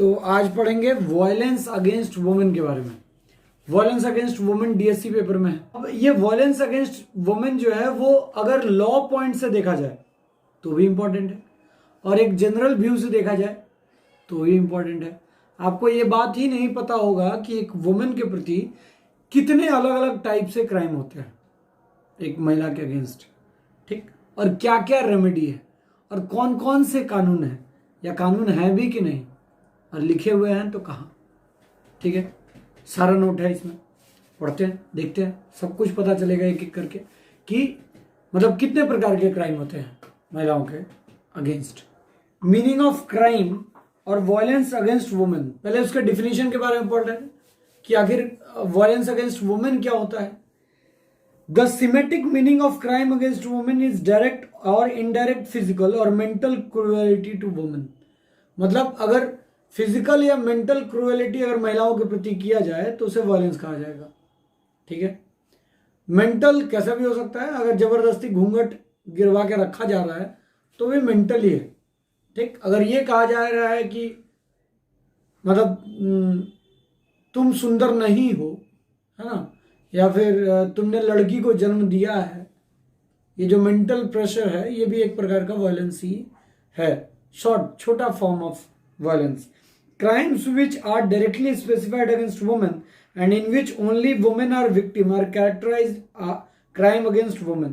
तो आज पढ़ेंगे वायलेंस अगेंस्ट वुमेन के बारे में। Violence against women DSC paper में है। अब ये वायलेंस अगेंस्ट वुमेन जो है वो अगर लॉ पॉइंट से देखा जाए तो भी इम्पोर्टेंट है और एक जनरल व्यू से देखा जाए तो भी इम्पोर्टेंट है। आपको ये बात ही नहीं पता होगा कि एक वुमेन के प्रति कितने अलग अलग टाइप से क्राइम होते हैं एक महिला के अगेंस्ट, ठीक, और क्या क्या रेमेडी है और कौन कौन से कानून है या कानून है भी कि नहीं और लिखे हुए हैं तो कहाँ। ठीक है, सारा नोट है इसमें, पढ़ते हैं, देखते हैं, सब कुछ पता चलेगा एक एक करके कि मतलब कितने प्रकार के क्राइम होते हैं महिलाओं के अगेंस्ट। मीनिंग ऑफ क्राइम और वायलेंस अगेंस्ट वुमेन, पहले उसके डिफिनीशन के बारे में पढ़ रहे हैं कि आखिर वायलेंस अगेंस्ट वुमेन क्या होता है। The semantic meaning of crime against women is direct और इनडायरेक्ट फिजिकल और मेंटल क्रूएलिटी टू वुमेन। मतलब अगर फिजिकल या मेंटल क्रूएलिटी अगर महिलाओं के प्रति किया जाए तो उसे वायलेंस कहा जाएगा। ठीक है, मेंटल कैसा भी हो सकता है, अगर जबरदस्ती घूंघट गिरवा के रखा जा रहा है तो भी मेंटल ही है। ठीक, अगर ये कहा जा रहा है कि मतलब तुम सुंदर नहीं हो, है ना, या फिर तुमने लड़की को जन्म दिया है, ये जो मेंटल प्रेशर है ये भी एक प्रकार का वायलेंस ही है, छोटा form of violence. Crimes which are directly specified against women and in which only women are victim are characterized crime against women।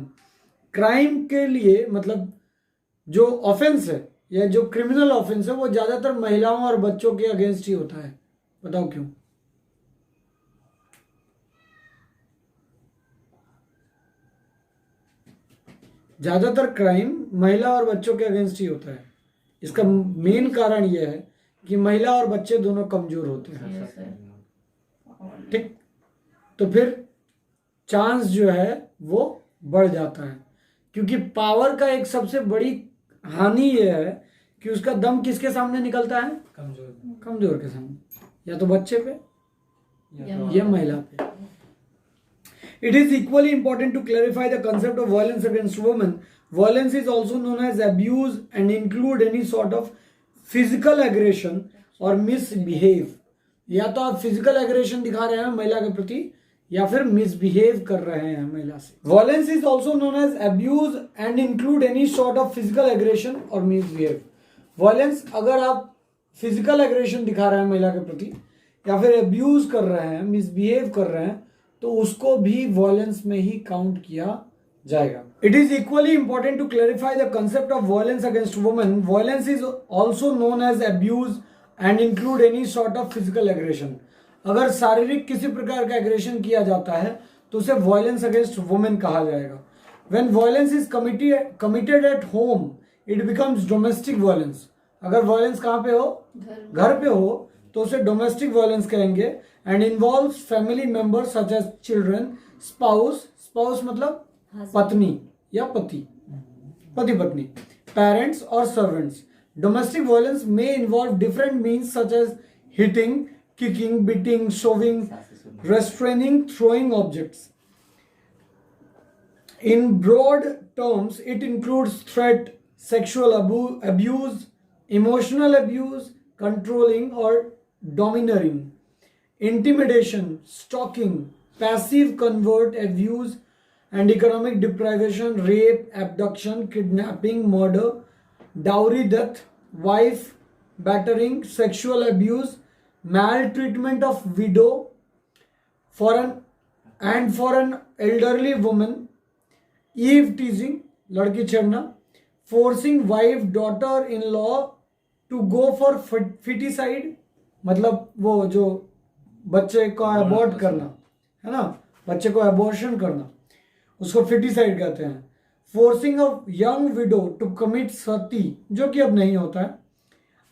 Crime के लिए मतलब जो ऑफेंस है या जो क्रिमिनल ऑफेंस है वो ज्यादातर महिलाओं और बच्चों के अगेंस्ट ही होता है। बताओ क्यों? ज्यादातर क्राइम महिला और बच्चों के अगेंस्ट ही होता है। इसका मेन कारण यह है कि महिला और बच्चे दोनों कमजोर होते हैं। ठीक, तो फिर चांस जो है वो बढ़ जाता है, क्योंकि पावर का एक सबसे बड़ी हानि ये है कि उसका दम किसके सामने निकलता है? कमजोर के सामने, या तो बच्चे पे या महिला पे। It is equally important to clarify the concept of violence against women. Violence is also known as abuse and include any sort of physical aggression और मिसबिहेव। या तो आप फिजिकल एग्रेशन दिखा रहे हैं महिला के प्रति या फिर मिसबिहेव कर रहे हैं महिला से। Violence is also known as abuse and include any sort of physical aggression और मिसबिहेव। वायलेंस अगर आप फिजिकल एग्रेशन दिखा रहे हैं महिला के प्रति या फिर अब्यूज कर रहे हैं, मिसबिहेव कर रहे हैं, तो उसको भी वायलेंस में ही काउंट किया जाएगा। It is equally important to clarify the concept of violence against women. Violence is also known as abuse and include any sort of physical aggression. अगर शारीरिक किसी प्रकार का एग्रेशन किया जाता है तो उसे वायलेंस अगेंस्ट वुमेन कहा जाएगा। When violence is committed at home it becomes domestic violence. अगर वायलेंस कहाँ पे हो? घर पे हो तो उसे डोमेस्टिक वायलेंस कहेंगे and involves family members such as children, spouse मतलब पत्नी या पति पत्नी, पेरेंट्स और servants. Domestic violence may involve different means such as hitting, kicking, beating, shoving, restraining, throwing objects. In broad terms, it includes threat, sexual abuse, emotional abuse, controlling or domineering, intimidation, stalking, passive covert abuse, and economic deprivation, rape, abduction, kidnapping, murder, dowry death, wife battering, sexual abuse, maltreatment of widow for an elderly woman, eve teasing, लड़की छेड़ना, forcing wife daughter in law to go for feticide, मतलब वो जो बच्चे को abort करना है ना, बच्चे को अबॉर्शन करना, उसको फिटिसाइड कहते हैं। Forcing of young widow to commit sati, जो कि अब नहीं होता है,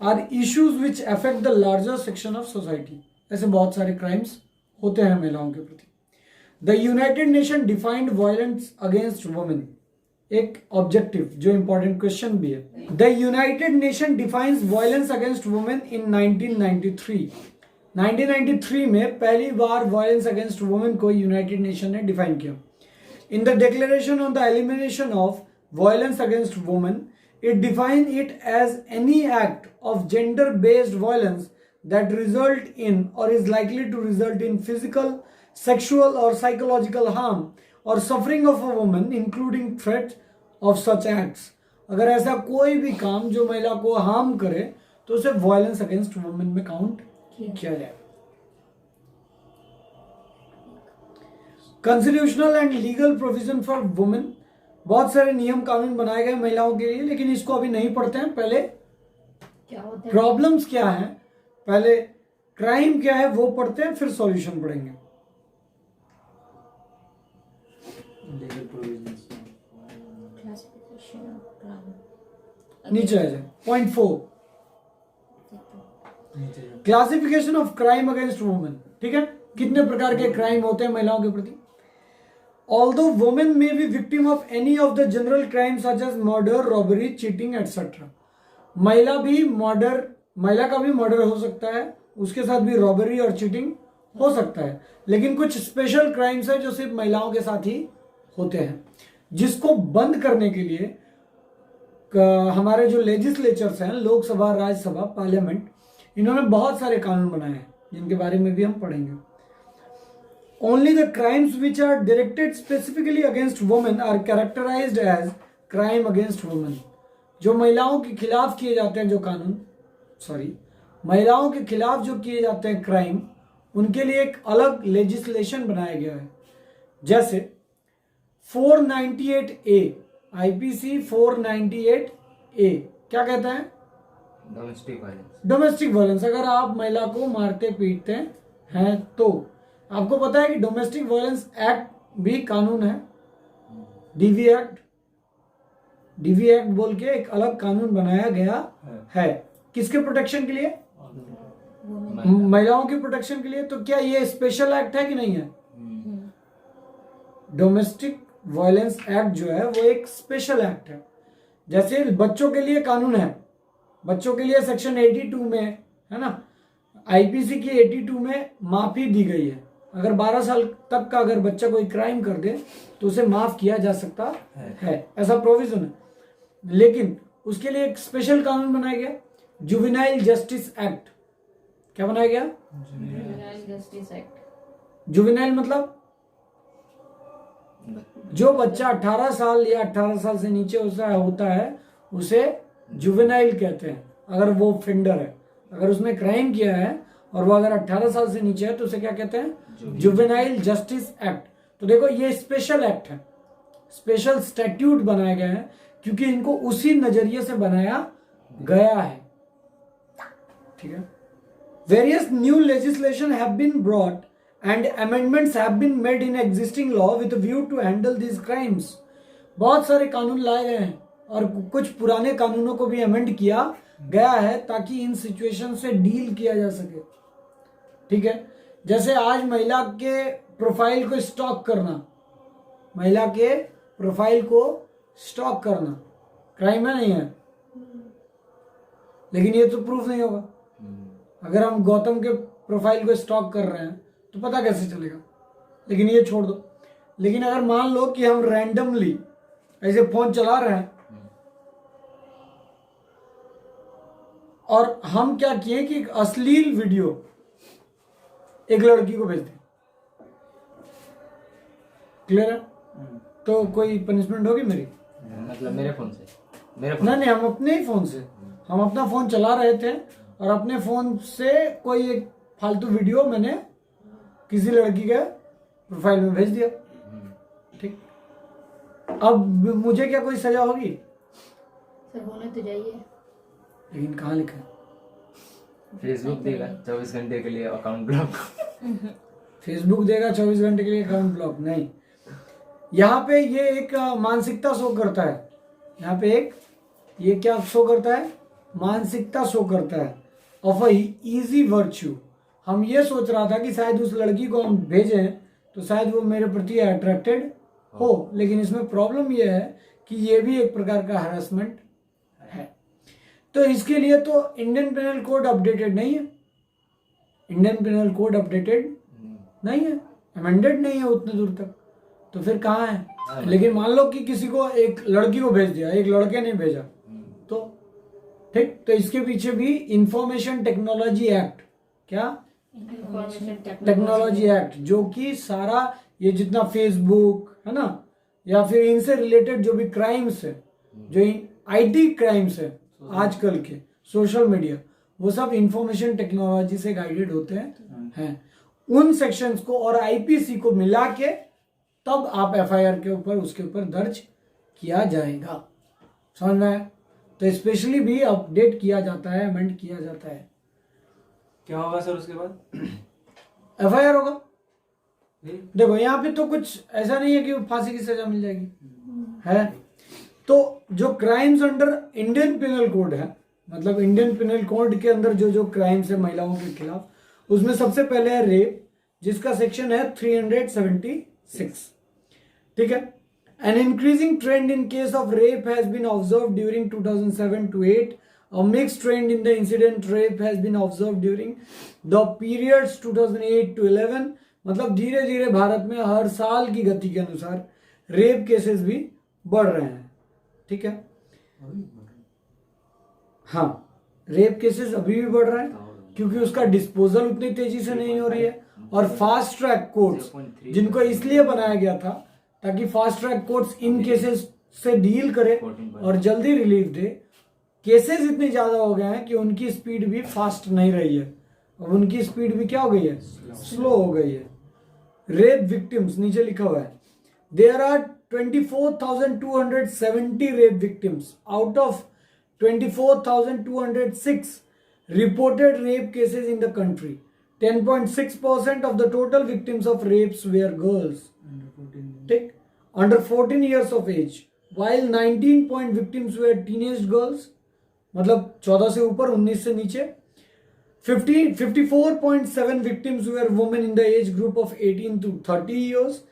are issues which affect the larger section of society. ऐसे बहुत सारे क्राइम्स होते हैं महिलाओं के प्रति। The United Nation defined violence against women, एक ऑब्जेक्टिव जो इंपॉर्टेंट क्वेश्चन भी है। The United Nation defines violence against women in 1993। 1993 में पहली बार वायलेंस अगेंस्ट वुमेन को यूनाइटेड नेशन ने डिफाइन किया। In the Declaration on the Elimination of Violence Against Women, it defines it as any act of gender-based violence that result in or is likely to result in physical, sexual or psychological harm or suffering of a woman including threat of such acts. अगर ऐसा कोई भी काम जो महिला को harm करे तो उसे वायलेंस अगेंस्ट वुमेन में काउंट किया जाए. Constitutional and legal provision for women, बहुत सारे नियम कानून बनाए गए महिलाओं के लिए, लेकिन इसको अभी नहीं पढ़ते हैं. पहले क्या होता है, प्रॉब्लम्स क्या है, पहले क्राइम क्या है वो पढ़ते हैं, फिर सॉल्यूशन पढ़ेंगे. नीचे आ जाए. Point 4, classification of crime against women. ठीक है, कितने प्रकार के क्राइम होते हैं महिलाओं के प्रति. Although women may be victim of any of the general crimes such as murder, robbery, cheating, etc. महिला का भी मर्डर हो सकता है, उसके साथ भी रॉबरी और चीटिंग हो सकता है, लेकिन कुछ स्पेशल क्राइम्स है जो सिर्फ महिलाओं के साथ ही होते हैं, जिसको बंद करने के लिए हमारे जो लेजिस्लेचर्स हैं, लोकसभा, राज्यसभा, पार्लियामेंट, इन्होंने बहुत सारे कानून बनाए हैं जिनके बारे में भी हम पढ़ेंगे. Only the crimes which are directed specifically against women are characterized as crime against women. जो महिलाओं के खिलाफ किए जाते हैं जो कानून, महिलाओं के खिलाफ जो किए जाते हैं क्राइम, उनके लिए एक अलग लेजिस्लेशन बनाया गया है. जैसे 498A, आईपीसी 498A क्या कहता है? Domestic violence. अगर आप महिला को मारते पीटते हैं तो आपको पता है कि डोमेस्टिक वायलेंस एक्ट भी कानून है. डीवी एक्ट बोल के एक अलग कानून बनाया गया है. किसके प्रोटेक्शन के लिए? महिलाओं की प्रोटेक्शन के लिए. तो क्या ये स्पेशल एक्ट है कि नहीं है? डोमेस्टिक वायलेंस एक्ट जो है वो एक स्पेशल एक्ट है. जैसे बच्चों के लिए कानून है, बच्चों के लिए सेक्शन 82 में है ना, आईपीसी की 82 में माफी दी गई है. अगर 12 साल तक का अगर बच्चा कोई क्राइम कर दे तो उसे माफ किया जा सकता है, ऐसा प्रोविजन है. लेकिन उसके लिए एक स्पेशल कानून बनाया गया, जुवेनाइल जस्टिस एक्ट. क्या बनाया गया? Juvenile justice act. जुवेनाइल मतलब जो बच्चा 18 साल या 18 साल से नीचे होता है उसे जुवेनाइल कहते हैं. अगर वो ऑफेंडर है, अगर उसने क्राइम किया है और वो अगर 18 साल से नीचे है तो उसे क्या कहते हैं? Juvenile justice act. तो देखो ये स्पेशल एक्ट है, स्पेशल स्टैट्यूट बनाए गए हैं क्योंकि इनको उसी नजरिए से बनाया गया है. ठीक है. Various new legislation have been brought and amendments have been made in existing law with view to handle these crimes. बहुत सारे कानून लाए गए हैं और कुछ पुराने कानूनों को भी अमेंड किया गया है ताकि इन सिचुएशन से डील किया जा सके. ठीक है. जैसे आज महिला के प्रोफाइल को स्टॉक करना, महिला के प्रोफाइल को स्टॉक करना क्राइम है नहीं है? लेकिन ये तो प्रूफ नहीं होगा. अगर हम गौतम के प्रोफाइल को स्टॉक कर रहे हैं तो पता कैसे चलेगा? लेकिन ये छोड़ दो. लेकिन अगर मान लो कि हम रैंडमली ऐसे फोन चला रहे हैं और हम क्या किए कि एक अश्लील वीडियो एक लड़की को भेज दें, क्लियर है? तो कोई पनिशमेंट होगी मेरी? मतलब मेरे फोन से? नहीं, हम अपने ही फोन से, हम अपना फोन चला रहे थे और अपने फोन से कोई एक फालतू वीडियो मैंने किसी लड़की के प्रोफाइल में भेज दिया. ठीक. अब मुझे क्या कोई सजा होगी? सर होने तो जाइए. लेकिन कहाँ लिखा है? फेसबुक देगा 24 घंटे के लिए अकाउंट ब्लॉक. फेसबुक देगा 24 घंटे के लिए अकाउंट ब्लॉक नहीं. यहाँ पे ये एक मानसिकता शो करता है. यहाँ पे एक ये क्या शो करता है? मानसिकता शो करता है ऑफ अ इजी वर्च्यू. हम ये सोच रहा था कि शायद उस लड़की को हम भेजें तो शायद वो मेरे प्रति अट्रैक्टेड हो, लेकिन इसमें प्रॉब्लम ये है कि ये भी एक प्रकार का हरासमेंट है. तो इसके लिए तो इंडियन पेनल कोड अपडेटेड नहीं है. इंडियन पेनल कोड अपडेटेड नहीं है, अमेंडेड नहीं है उतने दूर तक. तो फिर कहाँ है? लेकिन मान लो कि किसी को, एक लड़की को भेज दिया, एक लड़के ने भेजा, तो ठीक. तो इसके पीछे भी इंफॉर्मेशन टेक्नोलॉजी एक्ट क्या? इंफॉर्मेशन टेक्नोलॉजी एक्ट, जो कि सारा ये जितना फेसबुक है ना, या फिर इनसे रिलेटेड जो भी क्राइम्स है, जो आईटी क्राइम्स है आजकल के, सोशल मीडिया, वो सब इंफॉर्मेशन टेक्नोलॉजी से गाइडेड होते हैं। उन सेक्शंस को और आईपीसी को मिला के तब आप एफआईआर के ऊपर उसके ऊपर दर्ज किया जाएगा। समझ में आया? तो स्पेशली भी अपडेट किया जाता है, अमेंड किया जाता है। क्या होगा सर उसके बाद? एफआईआर होगा। देखो यहाँ पे तो कुछ ऐसा नहीं है कि फांसी की सजा मिल जाएगी, है। तो जो crimes under Indian penal code है, मतलब इंडियन पिनल कोड के अंदर जो जो क्राइम्स है महिलाओं के खिलाफ, उसमें सबसे पहले है रेप, जिसका सेक्शन है 376। ठीक है। An increasing trend in case of rape has been observed during 2007 to 8. A mixed trend in the incident rape has been observed during the periods 2008 to 11. मतलब धीरे धीरे भारत में हर साल की गति के अनुसार रेप केसेस भी बढ़ रहे हैं। ठीक है। हाँ, रेप केसेस अभी भी बढ़ रहे हैं क्योंकि उसका डिस्पोजल उतनी तेजी से नहीं हो रही है, और फास्ट ट्रैक कोर्ट्स जिनको इसलिए बनाया गया था ताकि fast track courts in cases से डील करे और जल्दी रिलीफ दे, केसेस इतने ज्यादा हो गए हैं कि उनकी स्पीड भी फास्ट नहीं रही है, अब उनकी स्पीड भी क्या हो गई है? स्लो हो गई है। रेप विक्टिम्स नीचे लिखा हुआ है, there are 24,270 rape victims out of 24,206 reported rape cases in the country. 10.6% of the total victims of rapes were girls. ठीक, under 14 years of age, while 19 point victims were teenage girls, मतलब 14 से ऊपर, 19 से नीचे. 54.7 victims were women in the age group of 18 to 30 years.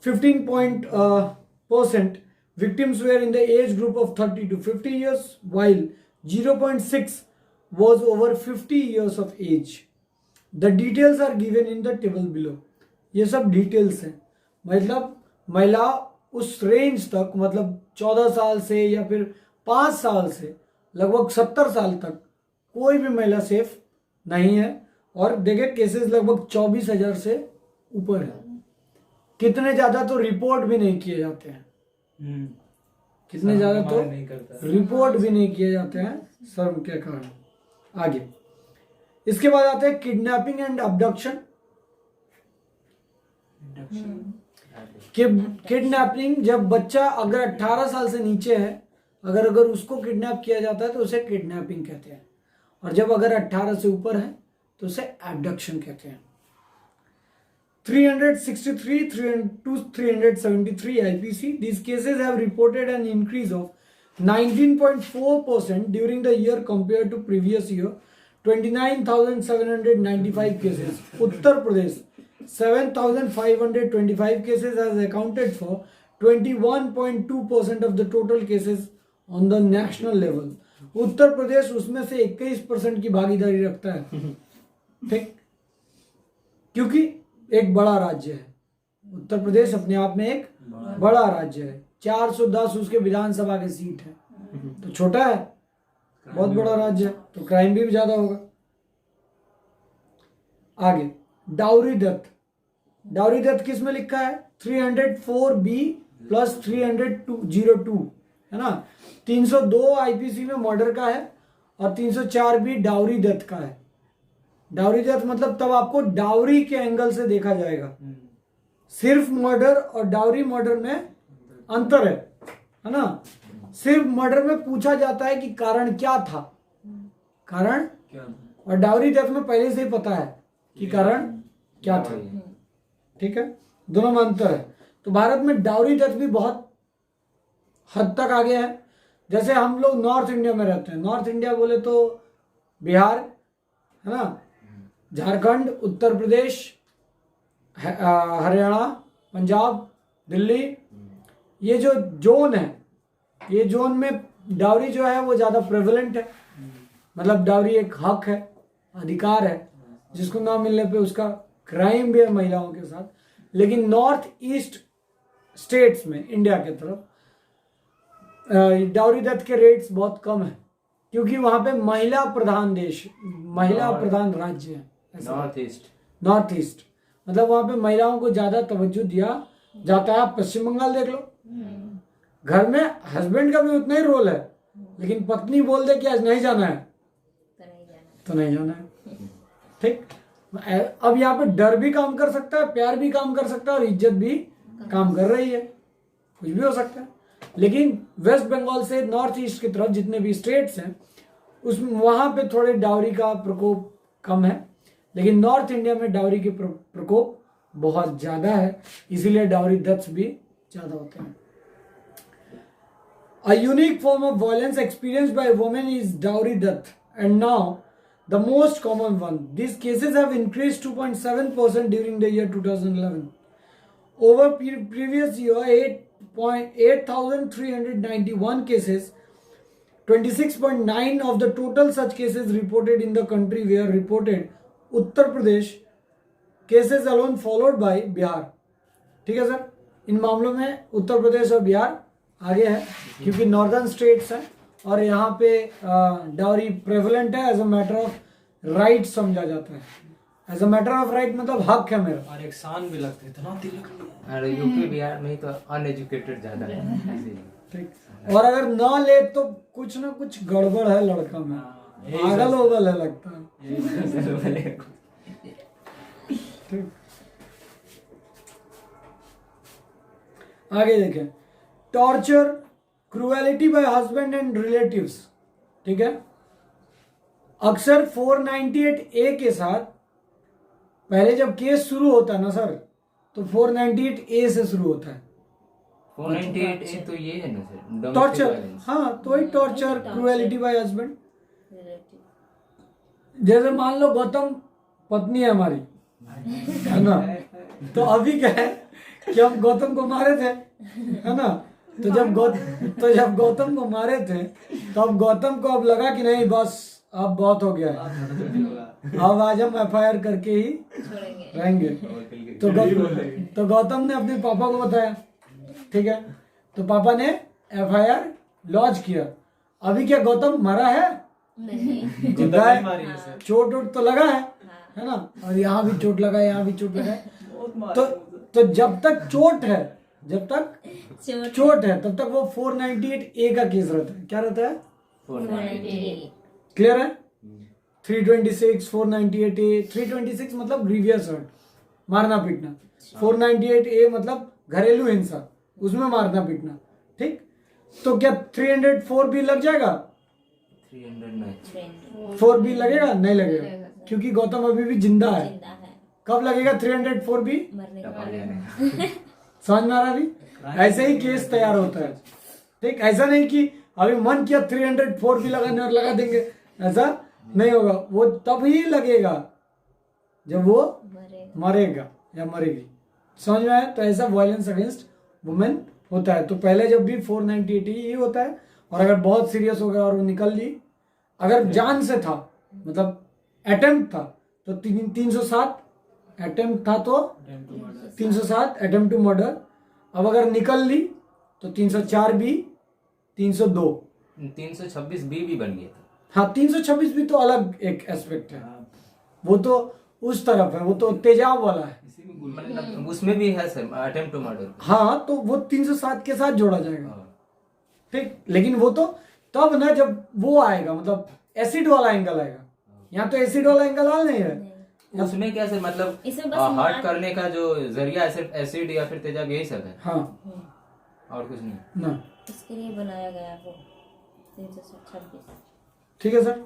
15% victims were in the age group of 30 to 50 years, while 0.6 was over 50 years of age. The details are given in the table below. ये सब details हैं, मतलब महिला उस range तक, मतलब 14 साल से या फिर 5 साल से लगभग 70 साल तक कोई भी महिला सेफ नहीं है। और देखिए केसेस लगभग 24,000 से ऊपर है। कितने ज्यादा तो रिपोर्ट भी नहीं किए जाते हैं, कितने ज्यादा तो रिपोर्ट भी नहीं किए जाते हैं शर्म के कारण। आगे इसके बाद आते हैं किडनैपिंग एंड अबडक्शन। किडनैपिंग, जब बच्चा अगर 18 साल से नीचे है, अगर उसको किडनैप किया जाता है तो उसे किडनैपिंग कहते हैं, और जब अगर 18 से ऊपर है तो उसे एबडक्शन कहते हैं। 363 to 373 IPC, these cases have reported an increase of 19.4% during the year compared to previous year. 29,795 cases. Uttar Pradesh 7,525 cases has accounted for 21.2% of the total cases on the national level. Uttar Pradesh उसमें से 21% की भागीदारी रखता है। ठीक, क्योंकि एक बड़ा राज्य है उत्तर प्रदेश, अपने आप में एक बड़ा राज्य है। 410 उसके विधानसभा के सीट है, तो छोटा है, बहुत बड़ा राज्य है, तो क्राइम भी ज्यादा होगा। आगे डाउरी डेथ। डाउरी डेथ किस में लिखा है? 304B प्लस 302 है ना। 302 आईपीसी में मर्डर का है और 304B डाउरी डेथ का है। डाउरी डेथ मतलब तब आपको डाउरी के एंगल से देखा जाएगा। सिर्फ मर्डर और डाउरी मर्डर में अंतर है ना। सिर्फ मर्डर में पूछा जाता है कि कारण क्या था, कारण क्या, और डाउरी डेथ में पहले से ही पता है कि कारण क्या था। ठीक है, दोनों में अंतर है। तो भारत में डाउरी डेथ भी बहुत हद तक आ गया है। जैसे हम लोग नॉर्थ इंडिया में रहते हैं, नॉर्थ इंडिया बोले तो बिहार है ना, झारखंड, उत्तर प्रदेश, हरियाणा, पंजाब, दिल्ली, ये जो जोन है, ये जोन में डाउरी जो है वो ज़्यादा प्रेवलेंट है। मतलब डाउरी एक हक है, अधिकार है, जिसको ना मिलने पे उसका क्राइम भी है महिलाओं के साथ। लेकिन नॉर्थ ईस्ट स्टेट्स में इंडिया के तरफ डाउरी डेथ के रेट्स बहुत कम है, क्योंकि वहाँ पे महिला प्रधान देश, महिला प्रधान राज्य नॉर्थ ईस्ट। नॉर्थ ईस्ट मतलब वहां पे महिलाओं को ज्यादा तवज्जो दिया जाता है। आप पश्चिम बंगाल देख लो, घर में हस्बैंड का भी उतना ही रोल है, लेकिन पत्नी बोल दे कि आज नहीं जाना है तो नहीं जाना है। ठीक, अब यहाँ पे डर भी काम कर सकता है, प्यार भी काम कर सकता है और इज्जत भी काम कर रही है, कुछ भी हो सकता है। लेकिन वेस्ट बंगाल से नॉर्थ ईस्ट की तरफ जितने भी स्टेट्स हैं उसमें वहां पे थोड़े डाउरी का प्रकोप कम है, लेकिन नॉर्थ इंडिया में डाउरी के प्रकोप बहुत ज्यादा है, इसीलिए डाउरी डेथ्स भी ज्यादा होते हैं। A unique form of violence experienced by women is dowry death, and now the most common one. These cases have increased 2.7% during the year 2011. Over previous year, 8,391 cases, 26.9 of the total such cases reported in the country were reported Uttar Pradesh, cases alone followed by Bihar. ठीक है sir, इन मामलों में उत्तर प्रदेश और बिहार आगे है क्योंकि northern states हैं और यहाँ पे डाउरी प्रेवलेंट है। As a matter of right समझा जाता है, as a matter of right मतलब हक है मेरा। और एक सान भी लगते थे ना तिलक में। और यूपी बिहार में तो अनएजुकेटेड ज्यादा है इसीलिए। ठीक, और अगर ना ले तो कुछ ना कुछ गड़बड़ है लड़का में, पागल ओगल है लगता है। ठीक, आगे देखें, torture, cruelty bye husband and relatives. ठीक है, अक्सर 498A के साथ पहले जब केस शुरू होता है ना सर तो 498A से शुरू होता है। 498A तो ये है ना सर, टॉर्चर, हाँ तो वही टॉर्चर, क्रूएलिटी बाय हस्बैंड। जैसे मान लो गौतम पत्नी है हमारी, है ना, तो अभी क्या है कि हम गौतम को मारे थे, है ना, तो जब गौतम को मारे थे तो अब गौतम को अब लगा कि नहीं बस अब बहुत हो गया है, अब आज हम FIR करके ही रहेंगे। तो गौतम ने अपने पापा को बताया, ठीक है, तो पापा ने FIR लॉन्च किया। अभी क्या गौतम मरा है? नहीं, जिंदा है, चोट वोट तो लगा है ना, और यहाँ भी चोट लगा है, यहाँ भी चोट लगा है। तो जब तक चोट है, जब तक चोट है तब तक वो 498A का केस रहता है। क्या रहता है? 498A। क्लियर है? 326, 498A, 326 मतलब ग्रीवियस हर्ट, मारना पीटना, 498A मतलब घरेलू हिंसा, उसमें मारना पीटना। ठीक, तो क्या 304B लग जाएगा? 4B लगेगा? नहीं लगेगा, क्योंकि गौतम अभी भी जिंदा है। कब लगेगा 304B? समझ में आ रहा? अभी ऐसे ही केस तैयार होता है। ठीक, ऐसा नहीं कि अभी मन किया 304B लगाने और लगा देंगे, ऐसा नहीं होगा। वो तब ही लगेगा जब वो मरेगा या मरेगी। समझ में आया? तो ऐसा वायलेंस अगेंस्ट वुमेन होता है। तो पहले जब भी 498 ही होता है, और अगर बहुत सीरियस हो गया और वो निकल ली, अगर जान से था मतलब अटेम्प्ट था तो 307 अटेम्प्ट था तो 307 अटेम्प्ट टू मर्डर। अब अगर निकल ली तो 304B, 302, 326B भी बन गया था। हाँ, 326 भी तो अलग एक एस्पेक्ट है, वो तो उस तरफ है, वो तो तेजाब वाला है। मतलब उसमें भी है सर अटेम्प्ट टू मर्डर। हाँ, तो वो 307 के साथ जोड़ा जाएगा। ठीक, लेकिन वो तो तब ना जब वो आएगा, मतलब एसिड वाला एंगल आएगा। यहाँ तो एसिड वाला एंगल हाल नहीं है। उसमें क्या सर, मतलब हर्ट करने का जो जरिया सिर्फ एसिड या फिर तेजाब, यही सब है। हाँ, और कुछ नहीं ना, इसके लिए बनाया गया वो 326। ठीक है सर।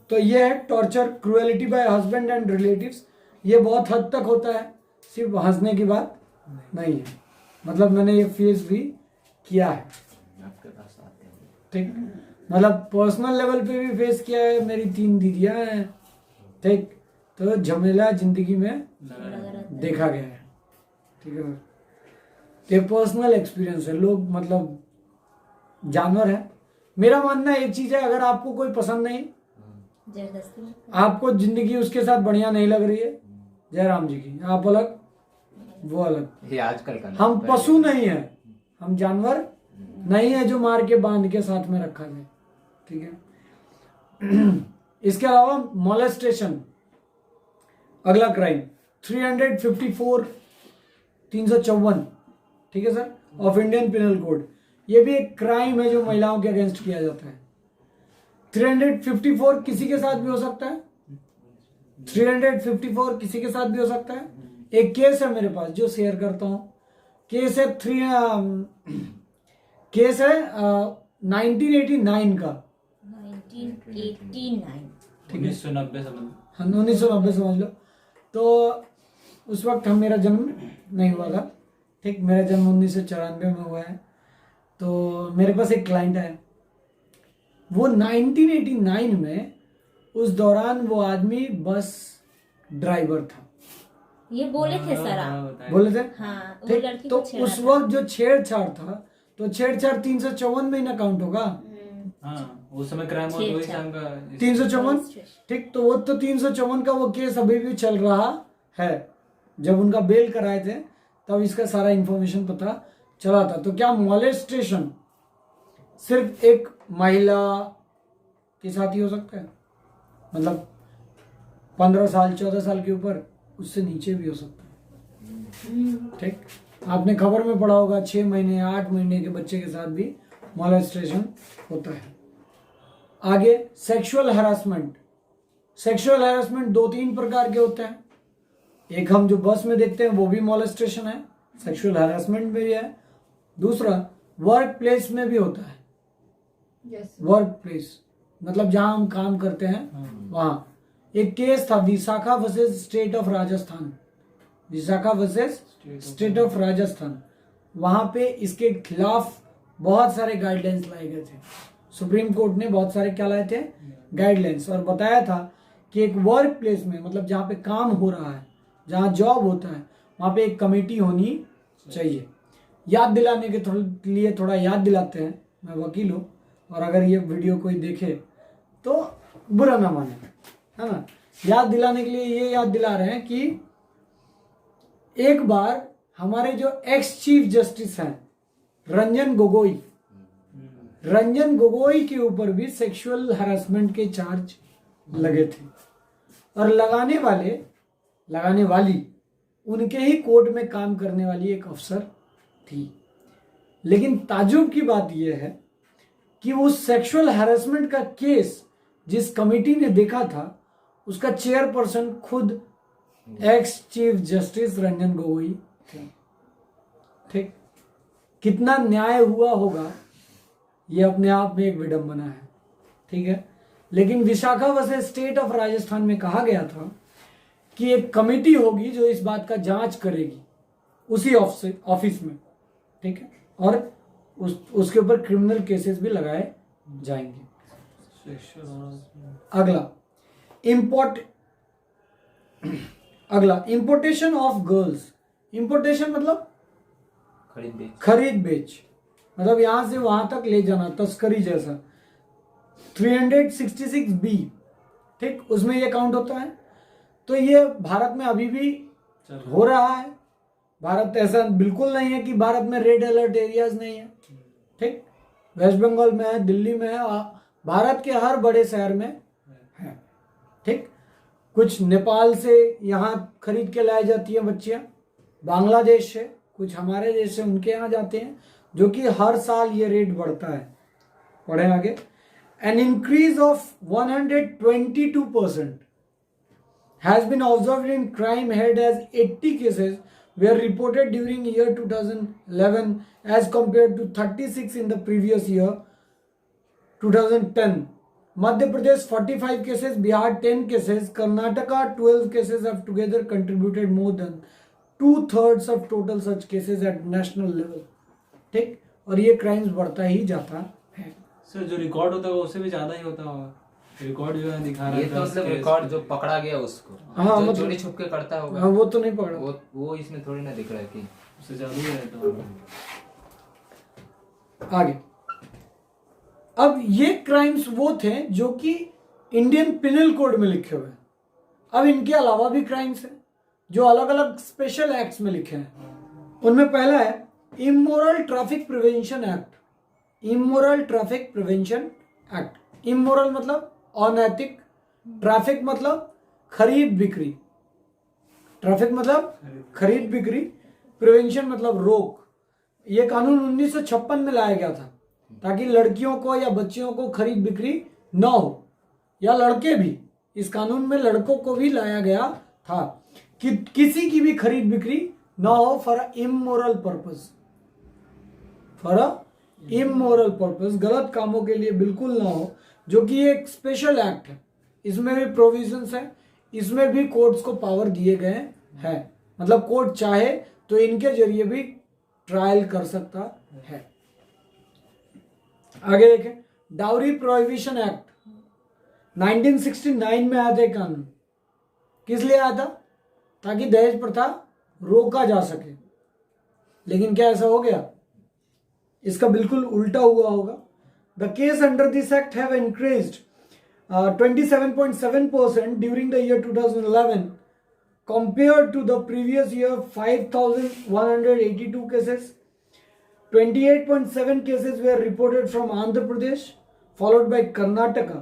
तो ये है torture, cruelty bye husband and relatives. ये बहुत हद तक होता है, सिर्फ हंसने की बात नहीं है, मतलब मैंने ये फेस भी किया है। आपके पास आते हैं। ठीक, मतलब पर्सनल लेवल पे भी फेस किया है। मेरी 3 दीदियां हैं। ठीक, तो झमेला जिंदगी में देखा गया है। ठीक है, तो ये पर्सनल एक्सपीरियंस है। लोग मतलब जानवर है। मेरा मानना एक चीज है, अगर आपको कोई पसंद नहीं, आपको जिंदगी उसके साथ बढ़िया नहीं लग रही है, जय राम जी की, आप अलग वो अलग। ये आजकल का हम पशु नहीं है, हम जानवर नहीं है जो मार के बांध के साथ में रखा जाए। ठीक है, इसके अलावा मोलेस्टेशन, अगला क्राइम 354 354, ठीक है sir, of Indian penal code. ये भी एक क्राइम है जो महिलाओं के अगेंस्ट किया जाता है। 354 किसी के साथ भी हो सकता है, 354 किसी के साथ भी हो सकता है। एक केस है मेरे पास जो शेयर करता हूं। केस है 1989 का। 1989। 1990 समझ। हाँ 1990 समझ लो। तो उस वक्त मेरा जन्म नहीं हुआ था, ठीक, मेरा जन्म 1994 में हुआ है। तो मेरे पास एक क्लाइंट है, वो 1989 में उस दौरान वो आदमी बस ड्राइवर था। ये बोले थे सर आप। बोले थे, हाँ, वो ठीक। लड़की तो को छेड़ा उस था। वक्त जो छेड़छाड़ था, तो छेड़छाड़ 354 में ही ना काउंट होगा। हाँ, उस समय क्राइम हुआ तो वही टाइम का 354, ठीक। तो वो तो 354 का वो केस अभी भी चल रहा है। जब उनका बेल कराए थे तब इसका सारा इंफॉर्मेशन पता चला था। तो क्या मोलेस्टेशन सिर्फ एक महिला के साथ ही हो सकता है? मतलब 15 साल 14 साल के ऊपर, उससे नीचे भी हो सकता है, ठीक। आपने खबर में पढ़ा होगा 6 महीने 8 महीने के बच्चे के साथ भी मोलेस्टेशन होता है। आगे सेक्सुअल हैरेसमेंट। सेक्सुअल हैरेसमेंट 2-3 प्रकार के होते हैं। एक हम जो बस में देखते हैं वो भी मोलेस्टेशन है, सेक्सुअल हैरेसमेंट में भी है। दूसरा वर्क प्लेस में भी होता है। वर्क प्लेस मतलब जहां हम काम करते हैं वहां। एक केस था Vishakha versus state of Rajasthan, Vishakha versus state of Rajasthan. वहां पे इसके खिलाफ बहुत सारे गाइडलाइंस लाए गए थे। सुप्रीम कोर्ट ने बहुत सारे क्या लाए थे, गाइडलाइंस, और बताया था कि एक वर्क प्लेस में मतलब जहाँ पे काम हो रहा है, जहाँ जॉब होता है, वहाँ पे एक कमेटी होनी चाहिए। याद दिलाने के लिए थोड़ा याद दिलाते हैं, मैं वकील हूँ, और अगर ये वीडियो कोई देखे तो बुरा ना माने, है ना। याद दिलाने के लिए ये याद दिला रहे हैं कि एक बार हमारे जो एक्स चीफ जस्टिस हैं रंजन गोगोई के ऊपर भी सेक्सुअल हैरेसमेंट के चार्ज लगे थे, और लगाने वाली उनके ही कोर्ट में काम करने वाली एक अफसर थी। लेकिन ताज्जुब की बात यह है कि वो सेक्सुअल हैरेसमेंट का केस जिस कमेटी ने देखा था उसका चेयरपर्सन खुद ex chief justice Ranjan Gogoi थे, ठीक। कितना न्याय हुआ होगा ये अपने आप में एक विडंबना है, ठीक है। लेकिन Vishakha versus state of Rajasthan में कहा गया था कि एक कमेटी होगी जो इस बात का जांच करेगी उसी ऑफिस में, ठीक है, और उसके ऊपर क्रिमिनल केसेस भी लगाए जाएंगे। अगला इंपोर्टेशन ऑफ गर्ल्स। इंपोर्टेशन मतलब खरीद बेच, मतलब यहां से वहां तक ले जाना, तस्करी जैसा। 366B, ठीक, उसमें ये काउंट होता है। तो ये भारत में अभी भी हो रहा है। भारत ऐसा बिल्कुल नहीं है कि भारत में रेड अलर्ट एरियाज नहीं है, ठीक। वेस्ट बंगाल में है, दिल्ली में है, भारत के हर बड़े शहर में है, ठीक। कुछ नेपाल से यहाँ खरीद के लाई जाती है बच्चियां, बांग्लादेश से, कुछ हमारे देश से उनके यहाँ जाते हैं, जो कि हर साल ये रेट बढ़ता है। पढ़े आगे। An increase of 122% has been observed in crime head as 80 cases were reported during year 2011 as compared to 36 in the previous year 2010. Madhya Pradesh 45 cases, Bihar 10 cases, Karnataka 12 cases have together contributed more than 2/3 of total such cases at national level. ठीक, और ये crimes बढ़ता ही जाता है। Sir जो record होता है उससे भी ज्यादा ही होता होगा। रिकॉर्ड जो है दिखा रहा है, ये तो मतलब रिकॉर्ड जो पकड़ा गया उसको, हाँ, जो मतलब चोरी छुप के करता होगा, हाँ, वो तो नहीं पकड़ा, वो इसमें थोड़ी ना दिख रहा है कि उससे ज्यादा ही रहता होगा। आगे। अब ये क्राइम्स वो थे जो कि इंडियन पिनल कोड में लिखे हुए हैं। अब इनके अलावा भी क्राइम्स हैं जो अलग अलग स्पेशल एक्ट्स में लिखे हैं। उनमें पहला है immoral traffic prevention act. Immoral traffic prevention act. Immoral मतलब अनैतिक, ट्रैफिक मतलब खरीद बिक्री, ट्रैफिक मतलब खरीद बिक्री, प्रिवेंशन मतलब रोक। ये कानून 1956 में लाया गया था ताकि लड़कियों को या बच्चियों को खरीद बिक्री न हो, या लड़के भी, इस कानून में लड़कों को भी लाया गया था कि किसी की भी खरीद बिक्री न हो for a immoral purpose, for a immoral purpose, गलत कामों के लिए बिल्कुल ना हो, जो कि एक स्पेशल एक्ट है। इसमें भी प्रोविजंस है, इसमें भी कोर्ट्स को पावर दिए गए हैं, मतलब कोर्ट चाहे तो इनके जरिए भी ट्रायल कर सकता है। आगे देखें, डाउरी प्रोहिबिशन एक्ट 1969 में आया था कानून। किस लिए आया था? ताकि दहेज प्रथा रोका जा सके। लेकिन क्या ऐसा हो गया? इसका बिल्कुल उल्टा हुआ होगा। The case under this act have increased 27.7% during the year 2011 compared to the previous year 5,182 cases. 28.7 cases were reported from Andhra Pradesh, followed by Karnataka,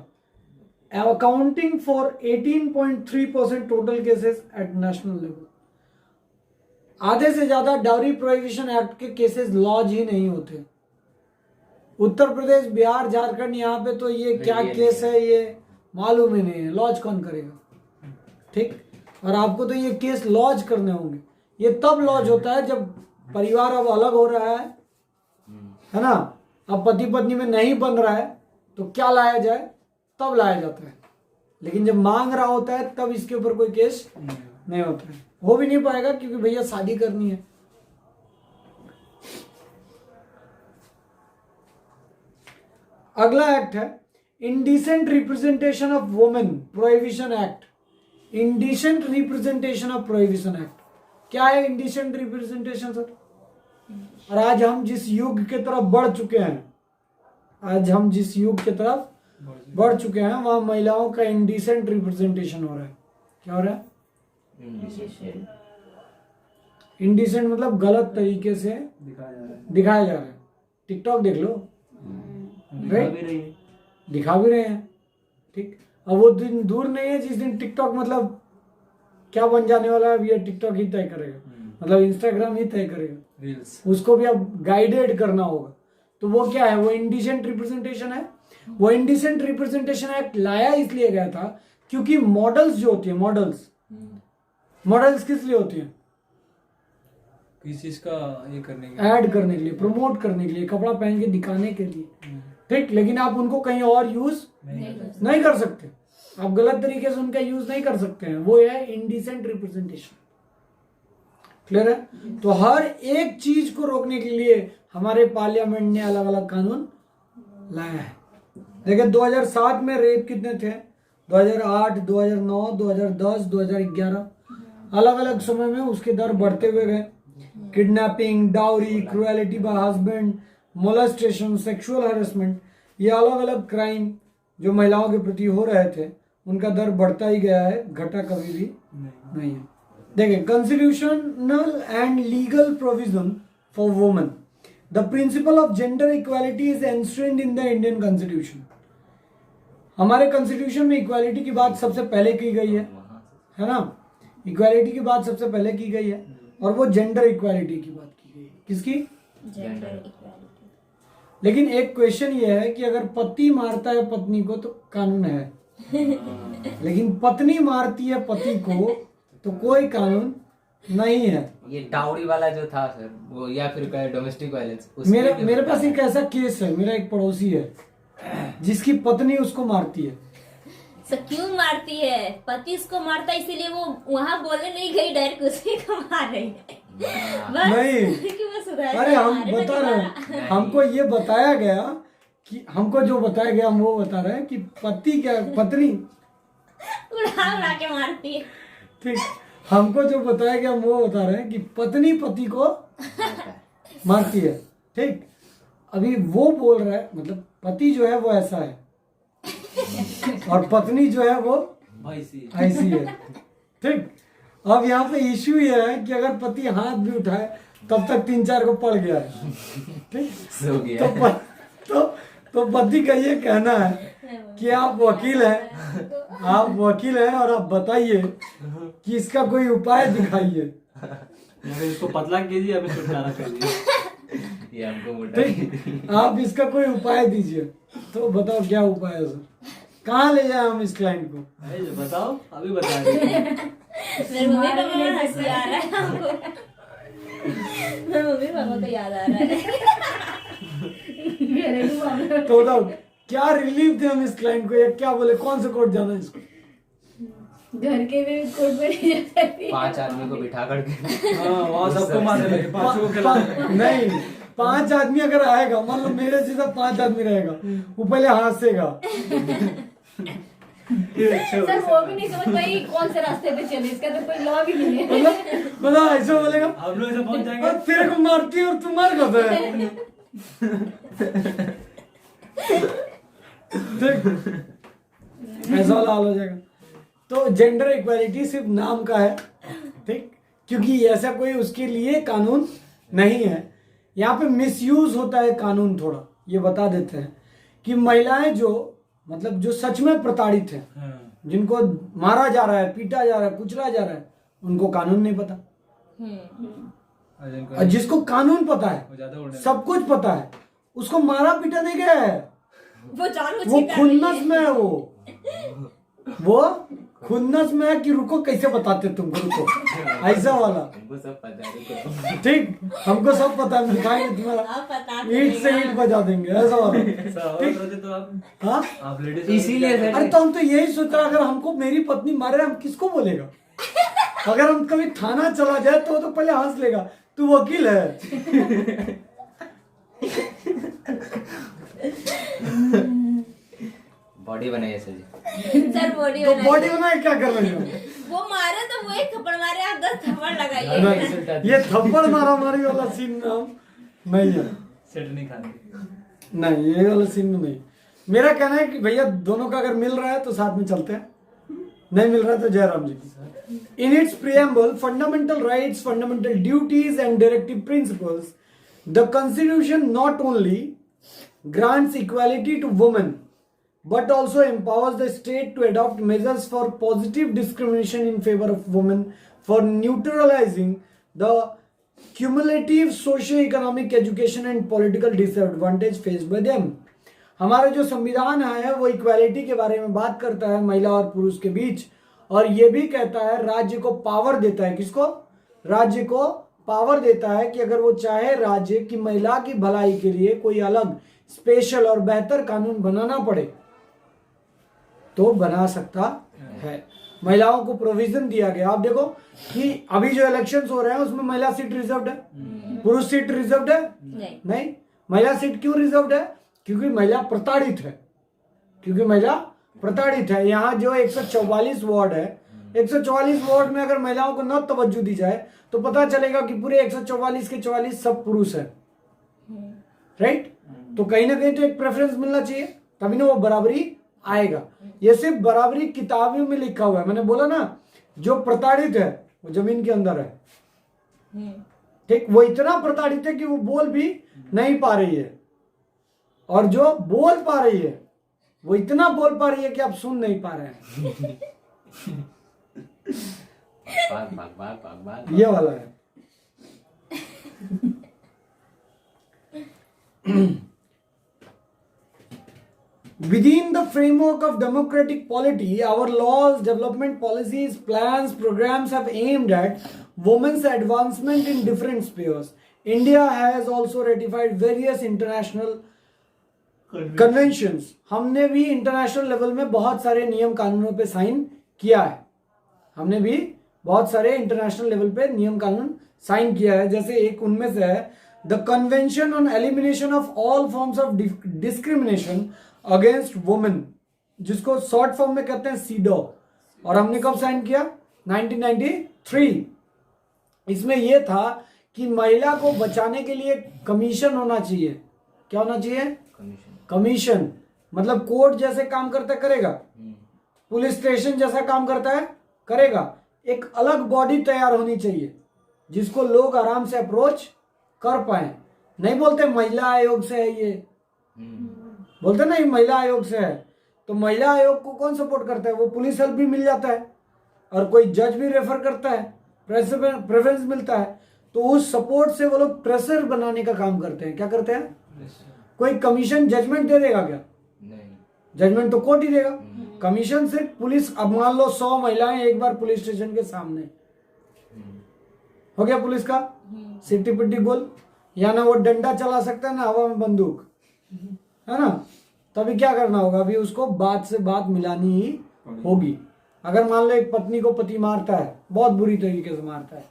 accounting for 18.3% total cases at national level. आधे से ज्यादा dowry prohibition act के cases laws ही नहीं होते। उत्तर प्रदेश, बिहार, झारखंड, यहाँ पे तो ये क्या केस है ये मालूम ही नहीं है, लॉज कौन करेगा? ठीक, और आपको तो ये केस लॉज करने होंगे। ये तब लॉज होता है जब परिवार अब अलग हो रहा है ना, अब पति पत्नी में नहीं बन रहा है तो क्या लाया जाए, तब लाया जाता है। लेकिन जब मांग रहा होता है तब इसके ऊपर कोई केस नहीं होता है, हो भी नहीं पाएगा क्योंकि भैया शादी करनी है। अगला एक्ट है indecent representation of women prohibition act. Indecent representation of prohibition act क्या है? इंडिसेंट रिप्रेजेंटेशन सर, और आज हम जिस युग के तरफ बढ़ चुके हैं, वहां महिलाओं का इंडिसेंट रिप्रेजेंटेशन हो रहा है। क्या हो रहा है? इंडिसेंट मतलब गलत तरीके से दिखाया जा रहा है। टिकटॉक देख लो, दिखा भी रहे हैं। ठीक, अब वो दिन दूर नहीं है जिस दिन टिकटॉक मतलब क्या बन जाने वाला है, ये टिकटॉक ही तय करेगा, मतलब इंस्टाग्राम ही तय करेगा, रील्स। उसको भी अब गाइडेड करना होगा। तो वो क्या है? वो इंडिसेंट रिप्रेजेंटेशन है। वो इंडिसेंट रिप्रेजेंटेशन एक्ट लाया इसलिए गया था क्योंकि मॉडल्स जो होती है, मॉडल्स किस लिए होती है? किस चीज का ये करने के ऐड करने के लिए, प्रमोट करने के लिए, कपड़ा पहन के दिखाने के लिए। ठीक, लेकिन आप उनको कहीं और यूज नहीं कर सकते, आप गलत तरीके से उनका यूज नहीं कर सकते हैं। वो है इंडिसेंट रिप्रेजेंटेशन। क्लियर है? तो हर एक चीज को रोकने के लिए हमारे पार्लियामेंट ने अलग अलग कानून लाया है। देखिए 2007 में रेप कितने थे, 2008, 2009, 2010, 2011, अलग अलग समय में उसके दर बढ़ते हुए गए। Kidnapping, dowry, cruelty bye husband, molestation, sexual harassment, ये अलग अलग क्राइम जो महिलाओं के प्रति हो रहे थे, उनका दर बढ़ता ही गया है, घटा कभी भी नहीं है। देखिए, constitutional and legal provision for women, the principle of gender equality is enshrined in the Indian constitution. हमारे कॉन्स्टिट्यूशन में इक्वालिटी की बात सबसे पहले की गई है ना? इक्वालिटी की बात सबसे पहले की गई है, और वो जेंडर इक्वालिटी की बात की गई है। किसकी? Gender equality. लेकिन एक क्वेश्चन ये है कि अगर पति मारता है पत्नी को तो कानून है, लेकिन पत्नी मारती है पति को तो कोई कानून नहीं है। ये डाउरी वाला जो था सर, वो या फिर डोमेस्टिक वायलेंस, मेरे पास एक ऐसा केस है, मेरा एक पड़ोसी है जिसकी पत्नी उसको मारती है। तो क्यों मारती है? पति उसको मारता है इसीलिए वो वहां बोलने नहीं गई, डायरेक्ट उसी को मार रही है। नहीं, अरे हम बता रहे हैं, हमको ये बताया गया कि हमको जो बताया गया हम वो बता रहे हैं कि पति क्या पत्नी उड़ा के मारती है। ठीक, हमको जो बताया गया हम वो बता रहे हैं कि पत्नी पति को मारती है। ठीक, अभी वो बोल रहा है, मतलब पति जो है वो ऐसा है और पत्नी जो है वो ऐसी है। ठीक, अब यहाँ पे इश्यू ये है कि अगर पति हाथ भी उठाए तब तक 3-4 को पड़ गया है। ठीक, सो गया। तो तो पति का ये कहना है कि आप वकील हैं और आप बताइए कि इसका कोई उपाय दिखाइए। अगर इसको पतला कीजिए, अभी छुटकारा करिए। ये हमको मोटा ठीक, आप इसका कोई उपाय दीजिए। तो बताओ क्या उपाय है सर, कहाँ ले जाए हम इस क्लाइंट को? अरे बताओ, अभी बता रही मेरे मम्मी पापा को हंसी आ रहा है हमको। मेरे मम्मी पापा को याद आ रहा है। तो बताओ क्या रिलीफ दे हम इस क्लाइंट को, या क्या बोले, कौन सा कोर्ट जाना है इसको? घर के भी कोर्ट में नहीं जा सकती। 5 आदमी को बिठा करके हाँ, वहाँ सबको मारने लगे, पांचों को खिला नहीं, 5 आदमी अगर आएगा, मान लो मेरे जैसा 5 आदमी रहेगा, वो पहले हंसेगा। सर वो भी नहीं समझ पाई कौन से रास्ते पे चले, इसका तो कोई लॉ भी नहीं है। मतलब ऐसा बोलेगा, हम लोग ऐसे पहुंच जाएंगे। और तेरे को मारती है और तू मार करता है। देख, ऐसा वाला हाल हो जाएगा। तो जेंडर इक्वालिटी सिर्फ नाम का है, ठीक, क्योंकि ऐसा कोई उसके लिए कानून नहीं है। यहाँ पे मिसयूज होता है कानून थोड़ा, ये बता देते हैं कि महिलाएं जो मतलब जो सच में प्रताड़ित हैं, जिनको मारा जा रहा है, पीटा जा रहा है, कुचला जा रहा है, उनको कानून नहीं पता। और जिसको कानून पता है, सब कुछ पता है, उसको मारा पीटा नहीं गया है, वो खुन्नस में है, वो खुन्नस में है कि रुको कैसे बताते तुमको, रुको, ऐसा वाला। हमको सब पता है। ठीक, हमको सब पता है, दिखाएंगे तुम्हारा, ईट से ईट बजा देंगे, ऐसा वाला। तो हाँ, आप लेडीज इसीलिए अरे तो हम तो यही सोच रहे, अगर हमको मेरी पत्नी मारे, हम किसको बोलेगा? अगर हम कभी थाना चला जाए तो पहले हंस लेगा, तू वकील है। बॉडी बनाइए सर जी। सर बॉडी तो बॉडी बनाए क्या कर रहे हो? वो मारे तो वो एक थप्पड़ मारे, आप 10 थप्पड़ लगाइए। नहीं, ये थप्पड़ मारा मारी वाला सीन में हम नहीं है, सेट नहीं खाते। नहीं, ये वाला सीन में नहीं। मेरा कहना है कि भैया दोनों का अगर मिल रहा है तो साथ में चलते हैं, नहीं मिल रहा है तो जय राम जी की। In its preamble, fundamental rights, fundamental duties and directive principles, the constitution not only grants equality to women but also empowers the state to adopt measures for positive discrimination in favor of women, for neutralizing the cumulative socio-economic, education and political disadvantage faced by them. हमारा जो संविधान है वो equality के बारे में बात करता है महिला और पुरुष के बीच, और ये भी कहता है, राज्य को पावर देता है, किसको? राज्य को पावर देता है कि अगर वो चाहे राज्य की महिला की भलाई के लिए कोई अलग स्पेशल और बेहतर कानून बनाना पड़े तो बना सकता है। महिलाओं को प्रोविजन दिया गया। आप देखो कि अभी जो इलेक्शंस हो रहे हैं उसमें महिला सीट रिजर्व्ड है, पुरुष सीट रिजर्व्ड है? नहीं। महिला सीट क्यों रिजर्व्ड है? क्योंकि महिला प्रताड़ित है, क्योंकि महिला प्रताड़ित है। यहाँ जो 144 वार्ड है, 144 वार्ड में अगर महिलाओं को न तवज्जो दी जाए तो पता चलेगा कि पूरे 144 के 44 सब पुरुष है, राइट? तो कहीं ना कहीं तो एक प्रेफरेंस मिलना चाहिए, तभी ना वो बराबरी आएगा। ये सिर्फ बराबरी किताबों में लिखा हुआ है। मैंने बोला ना, जो प्रताड़ित है वो जमीन के अंदर है, ठीक, वो इतना प्रताड़ित है कि वो बोल भी नहीं पा रही है, और जो बोल पा रही है वो इतना बोल पा रही है कि आप सुन नहीं पा रहे हैं। ये वाला है। Within the framework of democratic polity, our laws, development policies, plans, programs have aimed at women's advancement in different spheres. India has also ratified various international conventions. हमने भी इंटरनेशनल लेवल में बहुत सारे नियम कानूनों पे साइन किया है। हमने भी बहुत सारे इंटरनेशनल लेवल पे नियम कानून साइन किया है। जैसे एक उनमें से है the convention on elimination of all forms of discrimination against women, जिसको शॉर्ट फॉर्म में कहते हैं सीडो, और हमने कब साइन किया? 1993। इसमें यह था कि महिला को बचाने के लिए कमीशन होना चाहिए। क्या होना चाहिए? कमीशन। मतलब कोर्ट जैसे काम करता है करेगा, पुलिस स्टेशन जैसा काम करता है करेगा। एक अलग बॉडी तैयार होनी चाहिए जिसको लोग आराम से अप्रोच कर पाए। नहीं बोलते महिला आयोग से है ये, बोलते ना ये महिला आयोग से है, तो महिला आयोग को कौन सपोर्ट करता है? वो पुलिस हेल्प भी मिल जाता है और कोई जज भी रेफर करता है, प्रेफरेंस मिलता है। तो उस सपोर्ट से वो लोग प्रेशर बनाने का काम करते हैं। क्या करते हैं? कोई कमीशन जजमेंट दे देगा क्या? नहीं, जजमेंट तो कोर्ट ही देगा। कमीशन से पुलिस, अब मान लो 100 महिलाएं एक बार पुलिस स्टेशन के सामने, हो गया पुलिस का सिटी पिट्टी गोल। या ना वो डंडा चला सकता है ना हवा में बंदूक, है ना? तभी क्या करना होगा? अभी उसको बात से बात मिलानी ही होगी। अगर मान लो एक पत्नी को पति मारता है, बहुत बुरी तरीके से मारता है,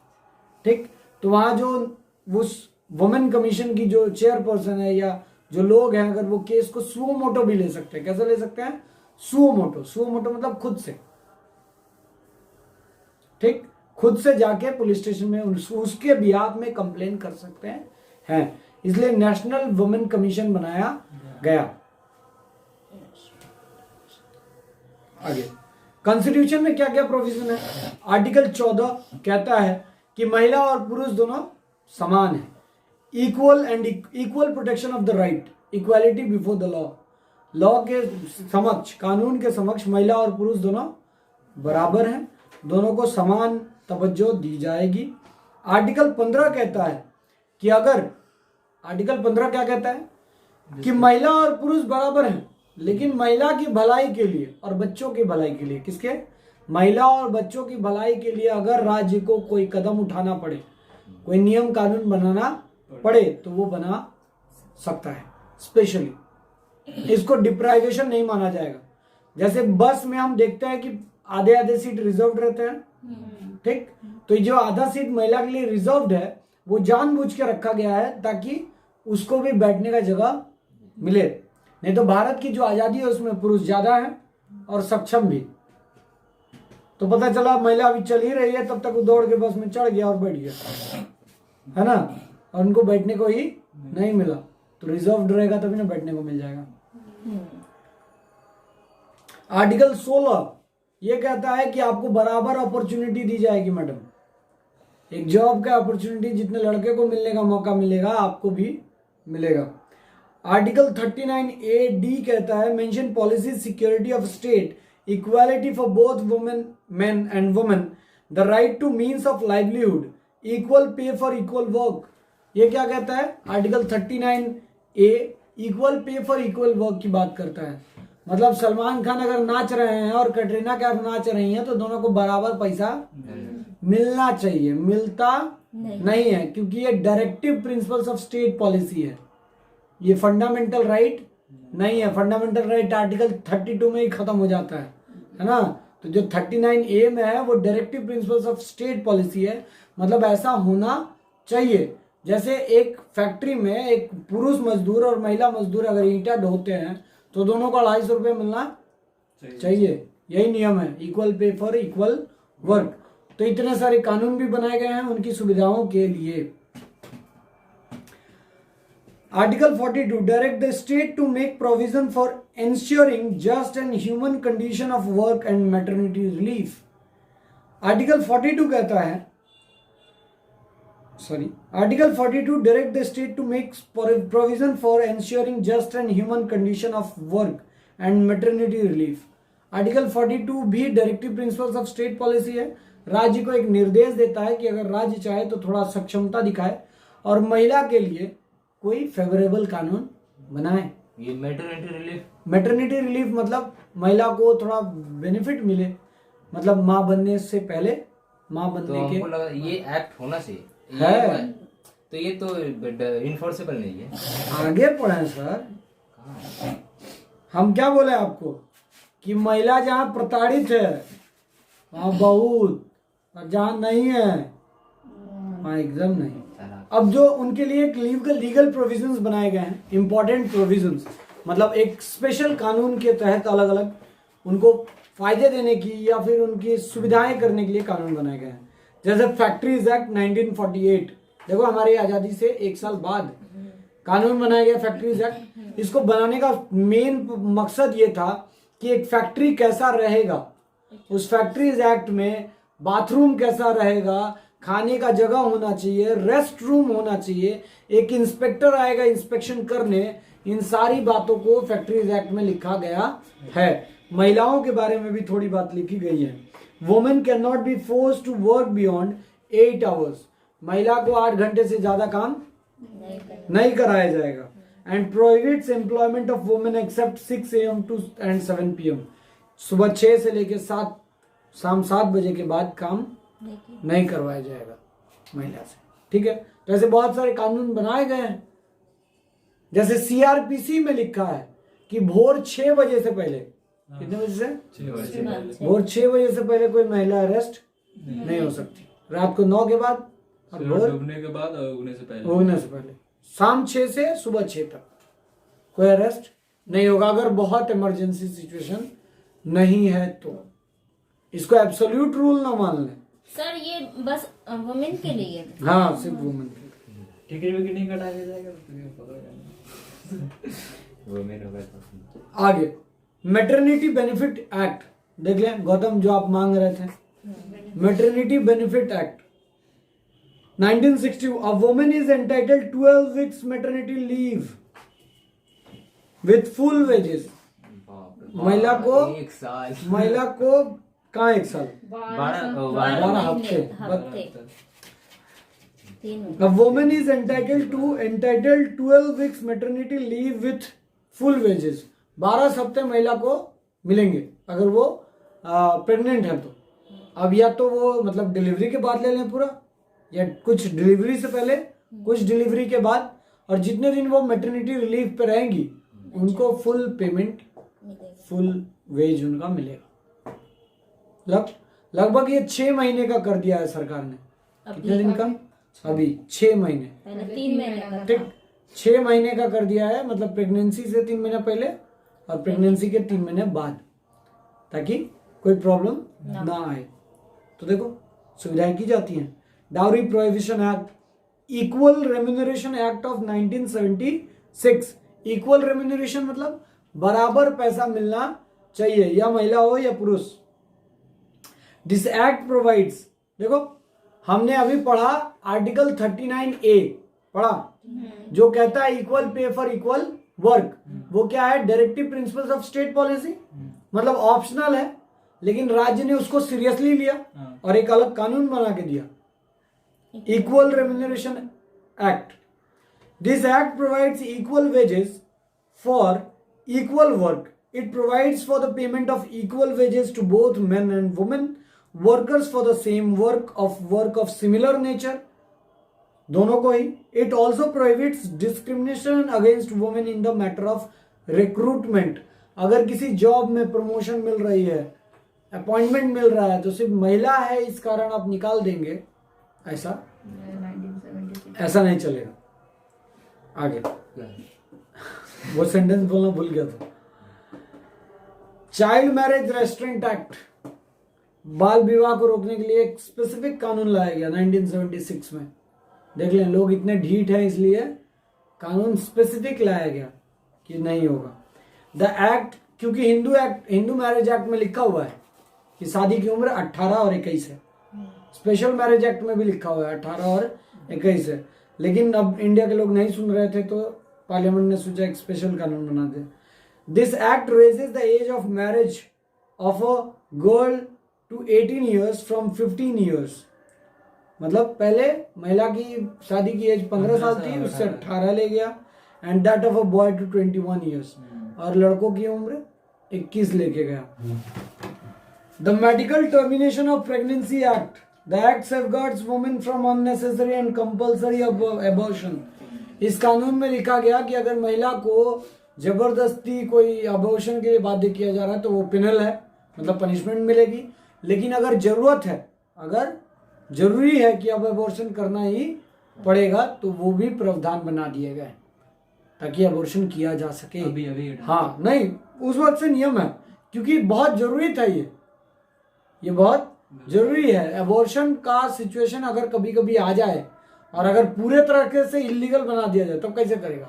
ठीक, तो वहां जो उस वुमेन कमीशन की जो चेयरपर्सन है या जो लोग हैं, अगर वो केस को सुओ मोटो भी ले सकते हैं। कैसे ले सकते हैं? Suo motu. सुओ मोटो मतलब खुद से, ठीक, खुद से जाके पुलिस स्टेशन में उसके बिहाफ में कंप्लेन कर सकते हैं। इसलिए नेशनल वुमेन कमीशन बनाया गया। आगे कॉन्स्टिट्यूशन में क्या क्या प्रोविजन है? आर्टिकल 14 कहता है कि महिला और पुरुष दोनों समान है। Equal protection of the right, equality before the law. Law के समक्ष, कानून के समक्ष महिला और पुरुष दोनों बराबर हैं, दोनों को समान तवज्जो दी जाएगी। आर्टिकल 15 कहता है कि अगर, आर्टिकल 15 क्या कहता है? कि महिला और पुरुष बराबर हैं, लेकिन महिला की भलाई के लिए और बच्चों की भलाई के लिए, किसके? महिला और बच्चों की भलाई के लिए अगर राज्य को कोई कदम उठाना पड़े, कोई नियम कानून बनाना पड़े, तो वो बना सकता है। स्पेशली इसको डिप्राइवेशन नहीं माना जाएगा। जैसे बस में हम देखते हैं कि आधे आधे सीट रिजर्व रहते हैं, ठीक, तो जो आधा सीट महिला के लिए रिजर्व्ड है वो जानबूझ के रखा गया है ताकि उसको भी बैठने का जगह मिले। नहीं तो भारत की जो आजादी है उसमें पुरुष ज्यादा है और सक्षम भी। तो पता चला महिला अभी चल ही रही है, तब तक वो दौड़ के बस में चढ़ गया और बैठ गया, है ना, और उनको बैठने को ही नहीं मिला। तो रिजर्व्ड रहेगा तभी ना बैठने को मिल जाएगा। आर्टिकल 16 ये कहता है कि आपको बराबर अपॉर्चुनिटी दी जाएगी। मैडम, एक जॉब का अपॉर्चुनिटी जितने लड़के को मिलने का मौका मिलेगा आपको भी मिलेगा। आर्टिकल 39A(d) कहता है mention policy security of state, equality for both women, main and women, the right two means of livelihood, equal pay for equal work. ये क्या कहता है? Article 39A equal pay for equal work की बात करता है। मतलब सलमान खान अगर नाच रहे हैं और कटरीना कैफ नाच रही हैं तो दोनों को बराबर पैसा मिलना चाहिए। मिलता नहीं है, क्योंकि ये directive principles of state policy है, ये फंडामेंटल राइट नहीं है। फंडामेंटल राइट आर्टिकल 32 में ही खत्म हो जाता है ना। तो जो 39A में है वो directive principles of state policy है। मतलब ऐसा होना चाहिए। जैसे एक फैक्ट्री में एक पुरुष मजदूर और महिला मजदूर अगर ईंटा ढोते हैं तो दोनों को 250 रुपये मिलना चाहिए। यही नियम है, equal pay for equal work. तो इतने सारे कानून भी बनाए गए हैं उनकी सुविधाओं के लिए। Article 42 direct the state to make provision for ensuring just and human condition of work and maternity relief। Article 42 कहता है, article 42 direct the state to make provision for ensuring just and human condition of work and maternity relief। Article 42 भी directive principles of state policy है। राज्य को एक निर्देश देता है कि अगर राज्य चाहे तो थोड़ा सक्षमता दिखाए और महिला के लिए कोई फेवरेबल कानून बनाए। ये मैटरनिटी रिलीफ मतलब महिला को थोड़ा बेनिफिट मिले, मतलब माँ बनने से पहले, माँ बनने तो के लगा ये एक्ट होना चाहिए है। तो ये तो इन्फोर्सेबल नहीं है। आगे पढ़े सर, हम क्या बोले आपको कि महिला जहाँ प्रताड़ित है वहाँ बहुत, और जहाँ नहीं है वहाँ एकदम नहीं। अब जो उनके लिए एक लीगल प्रोविजंस बनाए गए हैं, इंपॉर्टेंट प्रोविजंस, मतलब एक स्पेशल कानून के तहत अलग अलग उनको फायदे देने की या फिर उनकी सुविधाएं करने के लिए कानून बनाए गए हैं। जैसे फैक्ट्रीज एक्ट 1948, देखो हमारी आजादी से 1 साल बाद कानून बनाया गया फैक्ट्रीज एक्ट। इसको बनाने का मेन मकसद ये था कि एक फैक्ट्री कैसा रहेगा, उस फैक्ट्रीज एक्ट में बाथरूम कैसा रहेगा, खाने का जगह होना चाहिए, रेस्ट रूम होना चाहिए, एक इंस्पेक्टर आएगा इंस्पेक्शन करने, इन सारी बातों को फैक्ट्रीज एक्ट में लिखा गया है। महिलाओं के बारे में भी थोड़ी बात लिखी गई है। Women can not be force to work beyond 8 hours, महिला को 8 घंटे से ज्यादा काम नहीं कराया जाएगा। And prohibits employment of women except 6 AM to and 7 PM, सुबह 6 से लेकर शाम 7 बजे के बाद काम नहीं करवाया जाएगा महिला से। ठीक है, तो ऐसे बहुत सारे कानून बनाए गए हैं। जैसे CRPC में लिखा है कि भोर 6 बजे से पहले, कितने बजे से? 6 बजे भोर 6 बजे से पहले कोई महिला अरेस्ट नहीं हो सकती। रात को 9 के बाद और भोर डूबने के बाद और उगने से पहले शाम 6 से सुबह 6 तक कोई अरेस्ट नहीं होगा, अगर बहुत इमरजेंसी सिचुएशन नहीं है तो। इसको एब्सोल्यूट रूल ना मान लें। सर ये बस वुमेन के लिए है। हाँ, सिर्फ वुमेन के लिए। टिकट विकेट नहीं कटा के जाएगा तो तुम्हें पकड़ जाएगा। वुमेन होगा तो आगे मैटरनिटी बेनिफिट एक्ट देख लें गौतम, जो आप मांग रहे थे। Maternity benefit act 1960, a woman is entitled 12 weeks maternity leave with full wages। महिला को 1 साल, महिला को कहाँ 1 साल, 12 हफ्ते। 3 A woman is entitled 12 weeks maternity leave with full wages। 12 हफ्ते महिला को मिलेंगे अगर वो प्रेग्नेंट है तो। अब या तो वो मतलब डिलीवरी के बाद ले लें पूरा, या कुछ डिलीवरी से पहले, कुछ डिलीवरी के बाद, और जितने दिन वो मैटरनिटी रिलीफ पे रहेंगी उनको फुल पेमेंट, फुल वेज उनका मिलेगा। लगभग ये 6 महीने का कर दिया है सरकार ने। कितने दिन का? अभी 6 महीने, पहले 3 महीने का ठीक, 6 महीने का कर दिया है, मतलब प्रेगनेंसी से 3 महीने पहले और प्रेगनेंसी के 3 महीने बाद, ताकि कोई प्रॉब्लम ना आए। तो देखो सुविधाएं की जाती हैं। Dowry prohibition act, equal remuneration act of 1976। Equal remuneration मतलब बराबर पैसा मिलना चाहिए, या महिला हो या पुरुष। दिस एक्ट प्रोवाइड्स, देखो हमने अभी पढ़ा आर्टिकल 39A पढ़ा, जो कहता है equal pay for equal work. वो क्या है? Directive principles of state policy, मतलब ऑप्शनल है, लेकिन राज्य ने उसको सीरियसली लिया और एक अलग कानून बना के दिया, equal remuneration act. This act provides equal wages for equal work. It provides for the payment of equal wages to both men and women workers for the same work of similar nature, दोनों को ही। It also prohibits discrimination against women in the matter of recruitment. अगर किसी job में promotion मिल रही है, appointment मिल रहा है, तो सिर्फ महिला है इस कारण आप निकाल देंगे, ऐसा नहीं चलेगा। आगे वो सेंटेंस बोलना भूल गया था। चाइल्ड मैरिज रेस्ट्रेंट एक्ट, बाल विवाह को रोकने के लिए एक स्पेसिफिक कानून लाया गया 1976 में। देख लें, लोग इतने ढीठ हैं इसलिए कानून स्पेसिफिक लाया गया कि नहीं होगा। द एक्ट, क्योंकि हिंदू मैरिज एक्ट में लिखा हुआ है कि शादी की उम्र 18 और 21 है। स्पेशल मैरिज एक्ट में भी लिखा हुआ है 18 और 21 है, लेकिन अब इंडिया के लोग नहीं सुन रहे थे तो पार्लियामेंट ने सोचा एक स्पेशल कानून बना दे। This act raises the age of marriage of a girl to 18 years from 15 years। मतलब पहले महिला की शादी की एज 15 साल थी, उससे 18 ले गया। And that of a boy to 21 years, और लड़कों की उम्र 21 लेके गया। The medical termination of pregnancy act, the act safeguards women from unnecessary and compulsory abortion. इस कानून में लिखा गया कि अगर महिला को जबरदस्ती कोई अबॉर्शन के लिए बाध्य किया जा रहा है तो वो पिनल है, मतलब पनिशमेंट मिलेगी। लेकिन अगर जरूरत है, अगर जरूरी है कि अब अबॉर्शन करना ही पड़ेगा, तो वो भी प्रावधान बना दिए गए ताकि अबॉर्शन किया जा सके। अभी हाँ, नहीं उस वक्त से नियम है, क्योंकि बहुत जरूरी था ये बहुत जरूरी है। अबॉर्शन का सिचुएशन अगर कभी कभी आ जाए और अगर पूरे तरीके से इलीगल बना दिया जाए तो कैसे करेगा?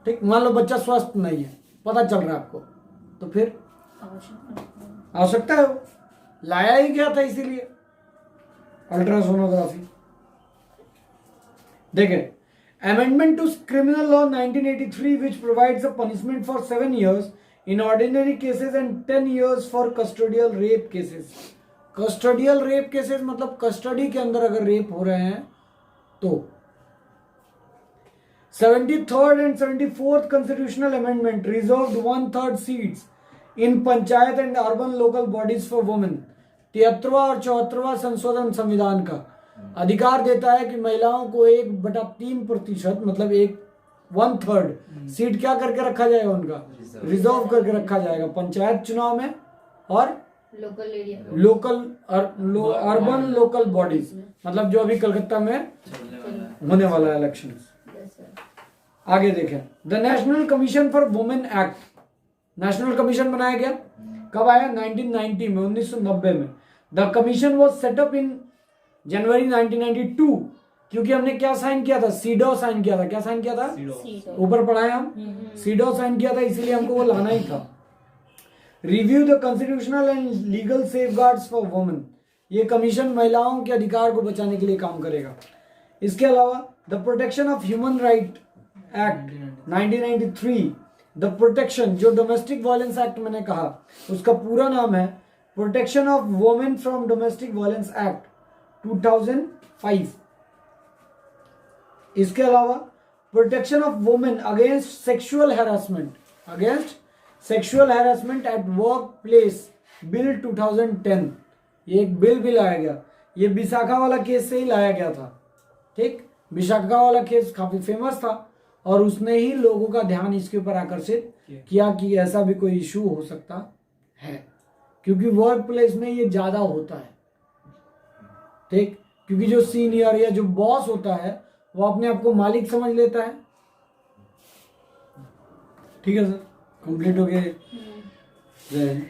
ठीक, मान लो बच्चा स्वस्थ नहीं है, पता चल रहा है आपको, तो फिर आवश्यकता है, वो लाया ही गया था इसीलिए अल्ट्रासोनोग्राफी। देखें, Amendment to Criminal Law 1983 which provides a punishment for 7 years in ordinary cases and 10 years for custodial rape cases. Custodial rape cases मतलब कस्टडी के अंदर अगर रेप हो रहे हैं तो 73rd and 74th constitutional amendment reserved 1/3 seats in panchayat and urban local bodies for women. 73वां और 74वां संशोधन संविधान का अधिकार देता है कि महिलाओं को 1/3% मतलब 1/3 सीट क्या करके रखा जाएगा, उनका रिजर्व करके रखा जाएगा पंचायत चुनाव में और local area, local urban local bodies मतलब जो अभी कलकत्ता में होने वाला है इलेक्शन. आगे देखें, the national commission for women act. National commission बनाया गया कब आया? 1990 में, 1990 में. द कमीशन वॉज सेटअप इन जनवरी 1992 क्योंकि हमने क्या साइन किया था? सीडो साइन किया था. क्या साइन किया था? ऊपर पढ़ाए हम, सीडो साइन किया था, इसीलिए हमको वो लाना ही था. Review the constitutional and legal safeguards for women. ये कमीशन महिलाओं के अधिकार को बचाने के लिए काम करेगा. इसके अलावा the protection of human right act 1993. The protection, जो डोमेस्टिक वायलेंस एक्ट मैंने कहा उसका पूरा नाम है protection of women from domestic violence act 2005. इसके अलावा protection of women against sexual harassment, at work place bill 2010. ये एक बिल भी लाया गया. ये विशाखा वाला केस से ही लाया गया था. ठीक, विशाखा वाला केस काफी फेमस था और उसने ही लोगों का ध्यान इसके ऊपर आकर्षित किया कि ऐसा भी कोई इशू हो सकता है क्योंकि वर्क प्लेस में ये ज्यादा होता है. ठीक, क्योंकि जो सीनियर या जो बॉस होता है वो अपने आप को मालिक समझ लेता है. ठीक है सर, कंप्लीट हो गया. जय हिंद.